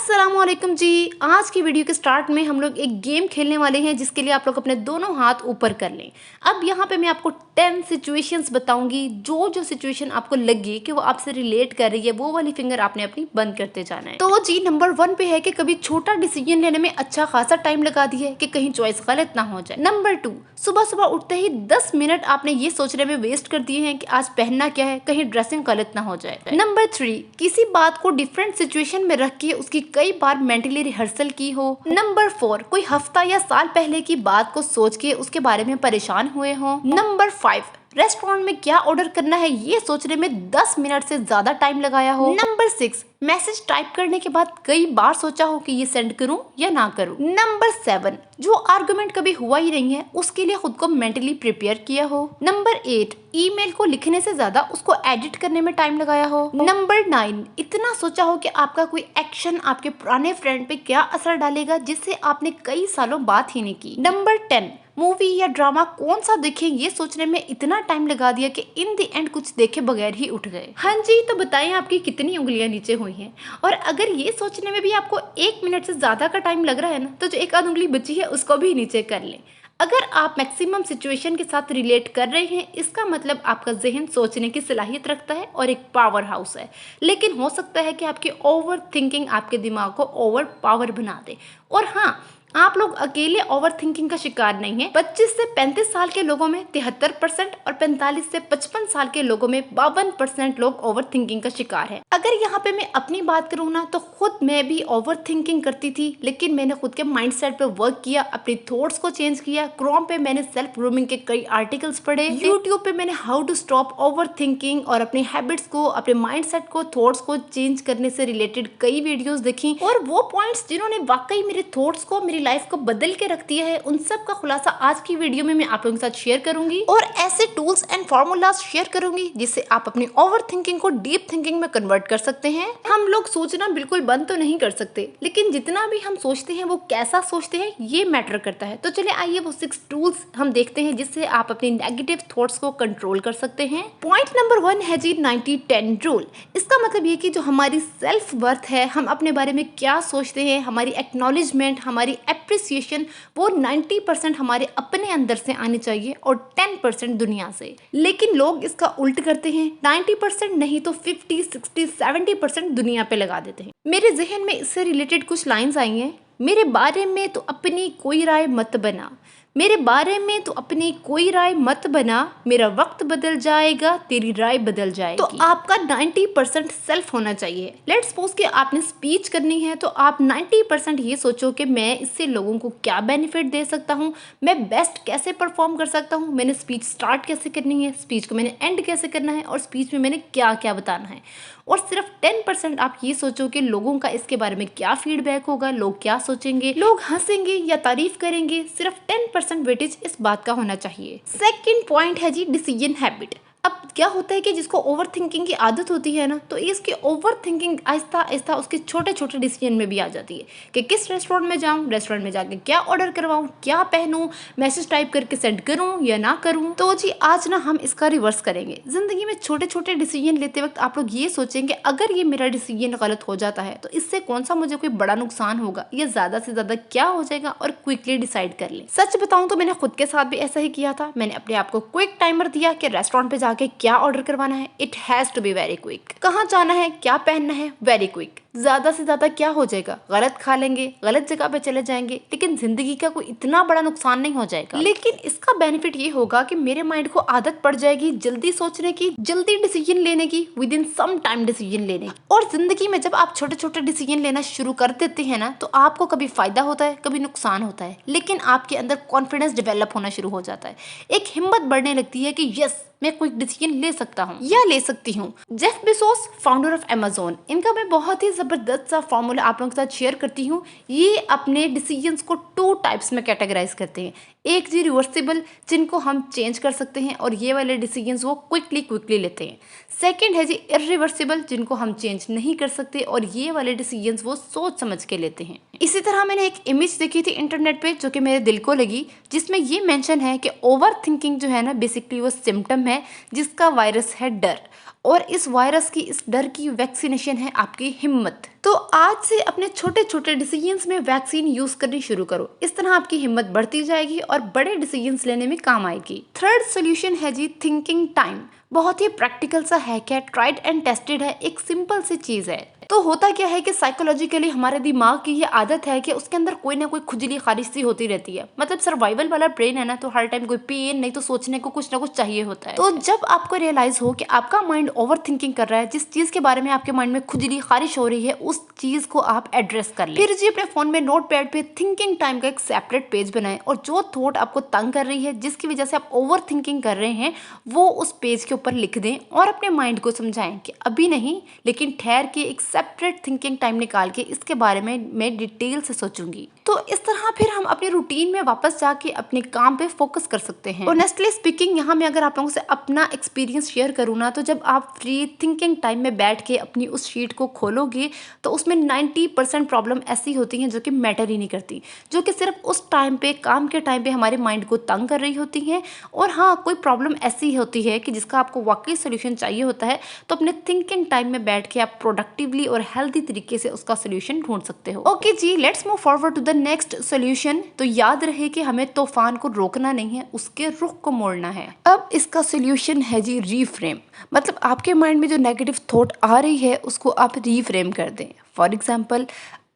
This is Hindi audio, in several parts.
अस्सलामुअलैकुम जी। आज की वीडियो के स्टार्ट में हम लोग एक गेम खेलने वाले हैं जिसके लिए आप लोग अपने दोनों हाथ ऊपर कर लें। अब यहाँ पे मैं आपको 10 सिचुएशंस बताऊंगी। जो सिचुएशन आपको लगे कि वो आपसे रिलेट कर रही है वो वाली फिंगर आपने अपनी बंद करते जाना है। तो जी नंबर 1 पे है कि कभी छोटा डिसीजन लेने में अच्छा खासा टाइम लगा दिया है कि कहीं चॉइस गलत ना हो जाए। नंबर 2, सुबह सुबह उठते ही 10 मिनट आपने ये सोचने में वेस्ट कर दिए हैं कि आज पहनना क्या है, कहीं ड्रेसिंग गलत ना हो जाए। नंबर 3, किसी बात को डिफरेंट सिचुएशन में रख के उसकी कई बार मेंटली रिहर्सल की हो। नंबर 4, कोई हफ्ता या साल पहले की बात को सोच के उसके बारे में परेशान हुए हो। नंबर 5, रेस्टोरेंट में क्या ऑर्डर करना है ये सोचने में 10 मिनट से ज्यादा टाइम लगाया हो। नंबर 6, मैसेज टाइप करने के बाद कई बार सोचा हो कि ये सेंड करूं या ना करूं। नंबर 7, जो आर्गुमेंट कभी हुआ ही नहीं है उसके लिए खुद को मेंटली प्रिपेयर किया हो। नंबर 8, ईमेल को लिखने से ज्यादा उसको एडिट करने में टाइम लगाया हो। नंबर 9, इतना सोचा हो कि आपका कोई एक्शन आपके पुराने फ्रेंड पे क्या असर डालेगा जिससे आपने कई सालों बात ही नहीं की। नंबर 10, मूवी या ड्रामा कौन सा देखें ये सोचने में इतना टाइम लगा दिया कि इन द एंड कुछ देखे बगैर ही उठ गए। हाँ जी, तो बताएं आपकी कितनी उंगलियां नीचे हुई हैं। और अगर ये सोचने में भी आपको 1 मिनट से ज्यादा का टाइम लग रहा है ना, तो जो एक आध उंगली बची है उसको भी नीचे कर लें। अगर आप मैक्सिमम सिचुएशन के साथ रिलेट कर रहे हैं इसका मतलब आपका जहन सोचने की सलाहियत रखता है और एक पावर हाउस है। लेकिन हो सकता है कि आपकी ओवर थिंकिंग आपके दिमाग को ओवर पावर बना दे। और हाँ, आप लोग अकेले ओवर थिंकिंग का शिकार नहीं है। 25 से 35 साल के लोगों में 73% और 45 से 55 साल के लोगों में 52% लोग ओवर थिंकिंग का शिकार है। अगर यहाँ पे मैं अपनी बात करूँ ना, तो खुद मैं भी ओवर थिंकिंग करती थी, लेकिन मैंने खुद के माइंडसेट पे वर्क किया, अपनी थॉट्स को चेंज किया। क्रोम पे मैंने सेल्फ ग्रूमिंग के कई आर्टिकल्स पढ़े, यूट्यूब पे मैंने how to stop over thinking और अपने हैबिट्स को, अपने माइंडसेट को, थॉट्स को चेंज करने से रिलेटेड कई वीडियोस देखी। और वो पॉइंट्स जिन्होंने वाकई मेरे थॉट्स को, मेरी लाइफ को बदल के रख दिया है, उन सब का खुलासा आज की वीडियो में मैं आप लोगों के साथ शेयर करूंगी और ऐसे टूल्स एंड फार्मूलाज शेयर करूंगी जिससे आप अपनी ओवर थिंकिंग को डीप थिंकिंग में कन्वर्ट कर सकते हैं। हम लोग सोचना बिल्कुल बंद तो नहीं कर सकते, लेकिन जितना भी हम सोचते हैं वो कैसा सोचते हैं ये मैटर करता है। तो चलिए आइए वो 6 टूल्स हम देखते हैं जिससे आप अपनी नेगेटिव थॉट्स को कंट्रोल कर सकते हैं। पॉइंट नंबर 1 है जी 90-10 रूल। इसका मतलब ये कि जो हमारी सेल्फ वर्थ है, हम अपने बारे में क्या सोचते हैं, हमारी एक्नॉलेजमेंट, हमारी एप्रिसिएशन, वो 90% हमारे अपने अंदर से आनी चाहिए और 10% दुनिया से। लेकिन लोग इसका उल्ट करते हैं, 90% नहीं तो 50, 60, 70% दुनिया पे लगा देते हैं। मेरे जहन में इससे रिलेटेड कुछ लाइंस आई हैं। मेरे बारे में तो अपनी कोई राय मत बना, मेरे बारे में तो अपनी कोई राय मत बना, मेरा वक्त बदल जाएगा, तेरी राय बदल जाएगी। तो आपका 90% सेल्फ होना चाहिए। लेट्स सपोज कि आपने स्पीच करनी है तो आप 90% ये सोचो कि मैं इससे लोगों को क्या बेनिफिट दे सकता हूँ, मैं बेस्ट कैसे परफॉर्म कर सकता हूँ, मैंने स्पीच स्टार्ट कैसे करनी है, स्पीच को मैंने एंड कैसे करना है और स्पीच में मैंने क्या क्या बताना है। और सिर्फ 10% आप ये सोचो कि लोगों का इसके बारे में क्या फीडबैक होगा, लोग क्या सोचेंगे, लोग हंसेंगे या तारीफ करेंगे। सिर्फ 10% वेटेज इस बात का होना चाहिए। सेकंड पॉइंट है जी डिसीजन हैबिट। अब क्या होता है कि जिसको ओवर थिंकिंग की आदत होती है ना, तो इसकी ओवर थिंकिंग आहिस्ता आहिस्ता उसके छोटे छोटे डिसीजन में भी आ जाती है कि किस रेस्टोरेंट में जाऊं, रेस्टोरेंट में जाके क्या ऑर्डर करवाऊं, क्या पहनूं, मैसेज टाइप करके सेंड करूं या ना करूं। तो जी आज ना हम इसका रिवर्स करेंगे। जिंदगी में छोटे छोटे डिसीजन लेते वक्त आप लोग ये सोचेंगे अगर ये मेरा डिसीजन गलत हो जाता है तो इससे कौन सा मुझे कोई बड़ा नुकसान होगा या ज्यादा से ज्यादा क्या हो जाएगा, और क्विकली डिसाइड कर लें। सच बताऊं तो मैंने खुद के साथ भी ऐसा ही किया था। मैंने अपने आप को क्विक टाइमर दिया कि रेस्टोरेंट पे जाके क्या ऑर्डर करवाना है, it has to be very quick. कहाँ जाना है, क्या पहनना है, वेरी क्विक। ज्यादा से ज्यादा क्या हो जाएगा, गलत खा लेंगे, गलत जगह पे चले जाएंगे, लेकिन जिंदगी का कोई इतना बड़ा नुकसान नहीं हो जाएगा। लेकिन इसका बेनिफिट ये होगा कि मेरे माइंड को आदत पड़ जाएगी जल्दी सोचने की, जल्दी डिसीजन लेने की, within some time decision लेने की। और जिंदगी में जब आप छोटे छोटे डिसीजन लेना शुरू कर देते हैं ना, तो आपको कभी फायदा होता है, कभी नुकसान होता है, लेकिन आपके अंदर कॉन्फिडेंस डेवलप होना शुरू हो जाता है। एक हिम्मत बढ़ने लगती है कि यस मैं कोई डिसीजन ले सकता हूँ या ले सकती हूँ। Jeff Bezos, founder of Amazon, इनका मैं बहुत ही जबरदस्त सा फॉर्मूला आप लोगों के साथ शेयर करती हूँ। ये अपने डिसीजंस को 2 टाइप्स में कैटेगराइज करते हैं। एक जी रिवर्सिबल, जिनको हम चेंज कर सकते हैं और ये वाले डिसीजंस वो क्विकली लेते हैं। सेकंड है जी इरिवर्सिबल, जिनको हम चेंज नहीं कर सकते और ये वाले डिसीजंस वो सोच समझ के लेते हैं। इसी तरह मैंने एक इमेज देखी थी इंटरनेट पे जो कि मेरे दिल को लगी, जिसमें ये मेंशन है कि ओवर थिंकिंग जो है ना, बेसिकली वो सिम्टम है जिसका वायरस है डर, और इस वायरस की, इस डर की वैक्सीनेशन है आपकी हिम्मत। तो आज से अपने छोटे छोटे डिसीजंस में वैक्सीन यूज करनी शुरू करो। इस तरह आपकी हिम्मत बढ़ती जाएगी और बड़े डिसीजंस लेने में काम आएगी। थर्ड सोल्यूशन है जी थिंकिंग टाइम। बहुत ही प्रैक्टिकल सा हैक है, ट्राइड एंड टेस्टेड है, एक सिंपल सी चीज है। तो होता क्या है कि साइकोलॉजिकली हमारे दिमाग की ये आदत है कि उसके अंदर कोई ना कोई खुजली खारिश सी होती रहती है। मतलब सर्वाइवल वाला ब्रेन है ना, तो हर टाइम कोई पेन नहीं तो सोचने को कुछ ना कुछ चाहिए होता है। तो जब आपको रियलाइज हो कि आपका माइंड ओवर थिंकिंग कर रहा है, जिस चीज के बारे में आपके माइंड में खुजली खारिश हो रही है, उस चीज को आप एड्रेस कर लें। फिर जी अपने फोन में नोट पैड पे थिंकिंग टाइम का एक सेपरेट पेज बनाएं और जो थॉट आपको तंग कर रही है, जिसकी वजह से आप ओवर थिंकिंग कर रहे हैं, वो उस पेज के ऊपर लिख दें और अपने माइंड को समझाएं कि अभी नहीं, लेकिन ठहर के एक सेपरेट थिंकिंग टाइम निकाल के इसके बारे में मैं डिटेल से सोचूंगी। तो इस तरह फिर हम अपनी रूटीन में वापस जाके अपने काम पे फोकस कर सकते हैं। ऑनेस्टली स्पीकिंग, यहाँ मैं अगर आप लोगों से अपना एक्सपीरियंस शेयर करूँ ना, तो जब आप फ्री थिंकिंग टाइम में बैठ के अपनी उस शीट को खोलोगे तो उसमें 90% प्रॉब्लम ऐसी होती हैं जो कि मैटर ही नहीं करती, जो कि सिर्फ उस टाइम पे, काम के टाइम पे हमारे माइंड को तंग कर रही होती हैं। और हाँ, कोई प्रॉब्लम ऐसी होती है कि जिसका आपको वाकई सोल्यूशन चाहिए होता है, तो अपने थिंकिंग टाइम में बैठ के आप प्रोडक्टिवली और हेल्दी तरीके से उसका सोल्यूशन ढूंढ सकते हो। ओके जी, let's move forward to the next solution. तो याद रहे कि हमें तूफान को रोकना नहीं है, उसके रुख को मोड़ना है। अब इसका सोल्यूशन है जी रीफ्रेम। मतलब आपके माइंड में जो नेगेटिव थॉट आ रही है उसको आप रीफ्रेम कर दें। फॉर एग्जाम्पल,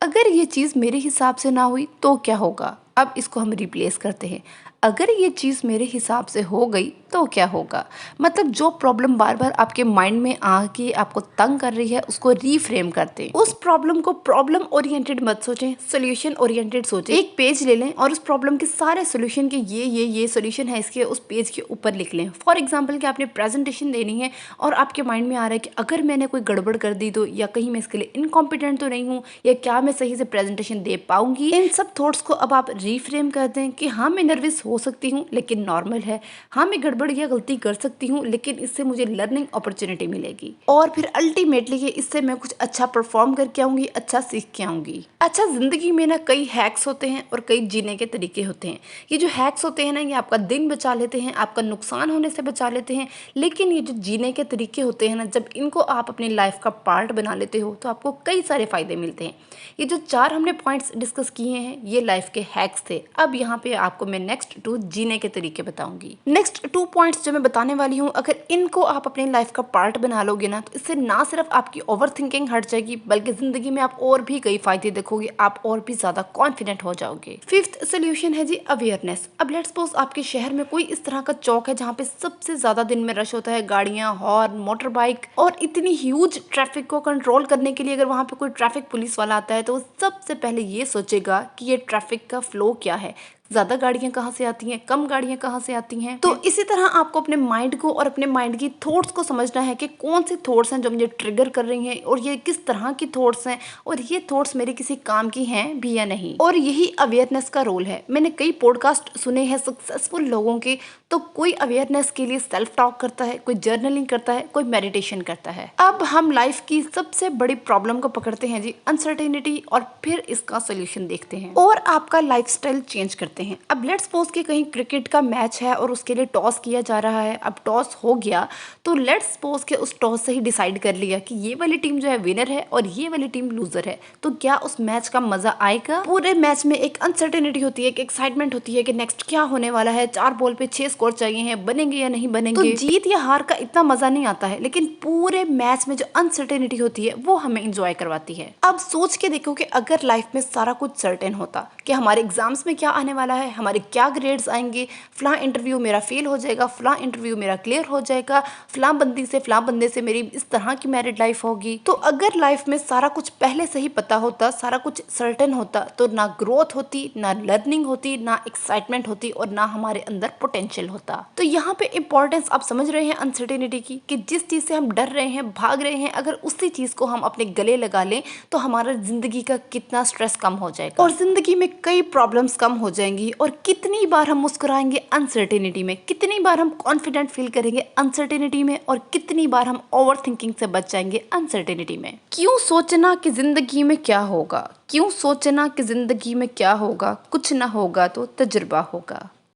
अगर ये चीज़ मेरे हिसाब से ना हुई तो क्या होगा। अब इसको हम रिप्लेस करते हैं, अगर ये चीज़ मेरे हिसाब से हो गई तो क्या होगा। मतलब जो प्रॉब्लम बार बार आपके माइंड में आके आपको तंग कर रही है, उसको रीफ्रेम करते हैं। उस प्रॉब्लम को प्रॉब्लम ओरिएंटेड मत सोचें, सोल्यूशन ओरिएंटेड सोचें। एक पेज ले लें और उस प्रॉब्लम के सारे सोल्यूशन के ये सोल्यूशन है इसके, उस पेज के ऊपर लिख लें। फॉर एग्जाम्पल कि आपने प्रेजेंटेशन देनी है और आपके माइंड में आ रहा है कि अगर मैंने कोई गड़बड़ कर दी तो, या कहीं मैं इसके लिए इनकॉम्पिटेंट तो नहीं हूँ, या क्या मैं सही से प्रेजेंटेशन दे पाऊंगी। इन सब थॉट्स को अब आप रीफ्रेम कर दें कि हाँ, मैं नर्वस हो सकती हूँ लेकिन नॉर्मल है, हाँ मैं गड़बड़ या गलती कर सकती हूँ लेकिन इससे मुझे लर्निंग अपॉर्चुनिटी मिलेगी, और फिर अल्टीमेटली इससे मैं कुछ अच्छा परफॉर्म करके आऊंगी, अच्छा सीख के आऊंगी। अच्छा, जिंदगी में ना कई हैक्स होते हैं और कई जीने के तरीके होते हैं। ये जो हैक्स होते हैं ना, ये आपका दिन बचा लेते हैं, आपका नुकसान होने से बचा लेते हैं। लेकिन ये जो जीने के तरीके होते हैं ना, जब इनको आप अपनी लाइफ का पार्ट बना लेते हो तो आपको कई सारे फायदे मिलते हैं। ये जो 4 हमने पॉइंट्स डिस्कस किए हैं, ये लाइफ के हैक्स थे। अब यहाँ पे आपको मैं नेक्स्ट 2 जीने के तरीके बताऊंगी। नेक्स्ट 2 पॉइंट्स जो मैं बताने वाली हूँ, अगर इनको आप अपनी लाइफ का पार्ट बना लोगे ना, तो इससे ना सिर्फ आपकी ओवर थिंकिंग हट जाएगी, बल्कि जिंदगी में आप और भी कई फायदे देखोगे, आप और भी ज्यादा कॉन्फिडेंट हो जाओगे। 5th सोल्यूशन है जी अवेयरनेस। अब लेट्स सपोज आपके शहर में कोई इस तरह का चौक है जहाँ पे सबसे ज्यादा दिन में रश होता है, गाड़ियां, हॉर्न, मोटर बाइक, और इतनी ह्यूज ट्रैफिक को कंट्रोल करने के लिए अगर वहाँ पे कोई ट्रैफिक पुलिस वाला आता है तो वो सबसे पहले ये सोचेगा कि ये ट्रैफिक का फ्लो क्या है, ज्यादा गाड़ियां कहाँ से आती हैं, कम गाड़ियां कहाँ से आती हैं। तो इसी तरह आपको अपने माइंड को और अपने माइंड की थॉट्स को समझना है कि कौन सी थॉट्स हैं जो मुझे ट्रिगर कर रही हैं, और ये किस तरह की थॉट्स हैं, और ये थॉट्स मेरे किसी काम की हैं भी या नहीं। और यही अवेयरनेस का रोल है। मैंने कई पॉडकास्ट सुने हैं सक्सेसफुल लोगों के, तो कोई अवेयरनेस के लिए सेल्फ टॉक करता है, कोई जर्नलिंग करता है, कोई मेडिटेशन करता है। अब हम लाइफ की सबसे बड़ी प्रॉब्लम को पकड़ते हैं जी, अनसर्टेनिटी, और फिर इसका सोल्यूशन देखते हैं और आपका लाइफस्टाइल चेंज करते हैं। अब लेट्स सपोज कि कहीं क्रिकेट का मैच है और उसके लिए टॉस किया जा रहा है। अब टॉस हो गया तो लेट्स सपोज कि उस टॉस से ही डिसाइड कर लिया कि ये वाली टीम जो है विनर है और ये वाली टीम लूजर है, तो क्या उस मैच का मजा आएगा? पूरे मैच में एक अनसर्टेनिटी होती है, एक एक्साइटमेंट होती है कि नेक्स्ट क्या होने वाला है, 4 बॉल पे 6 स्कोर चाहिए हैं, बनेंगे या नहीं बनेंगे। तो जीत या हार का इतना मजा नहीं आता है, लेकिन पूरे मैच में जो अनसर्टेनिटी होती है वो हमें इंजॉय करवाती है। अब सोच के देखो कि अगर लाइफ में सारा कुछ सर्टेन होता कि हमारे एग्जाम्स में क्या आने वाला है, हमारे क्या ग्रेड्स आएंगे, फलां इंटरव्यू मेरा फेल हो जाएगा, फलां इंटरव्यू मेरा क्लियर हो जाएगा, फलां बंदे से मेरी इस तरह की मैरिड लाइफ होगी। तो अगर लाइफ में सारा कुछ पहले से ही पता होता, सारा कुछ सर्टेन होता, तो ना ग्रोथ होती, ना लर्निंग होती, ना एक्साइटमेंट होती, और ना हमारे अंदर पोटेंशियल होता। तो यहाँ पे इंपॉर्टेंस आप समझ रहे हैं अनसर्टेनिटी की, कि जिस चीज से हम डर रहे हैं, भाग रहे हैं, अगर उसी चीज को हम अपने गले लगा लें तो हमारा जिंदगी का कितना स्ट्रेस कम हो जाएगा, और जिंदगी में कई प्रॉब्लम्स कम हो जाएंगी। और कितनी बार हम मुस्कुराएंगे अनसर्टेनिटी में, कितनी बार हम कॉन्फिडेंट फील करेंगे अनसर्टेनिटी में, और कितनी बार हम ओवर थिंकिंग से बच जाएंगे अनसर्टेनिटी में। क्यों सोचना कि जिंदगी में क्या होगा, क्यों सोचना कि जिंदगी में क्या होगा, कुछ ना होगा तो तजुर्बा होगा।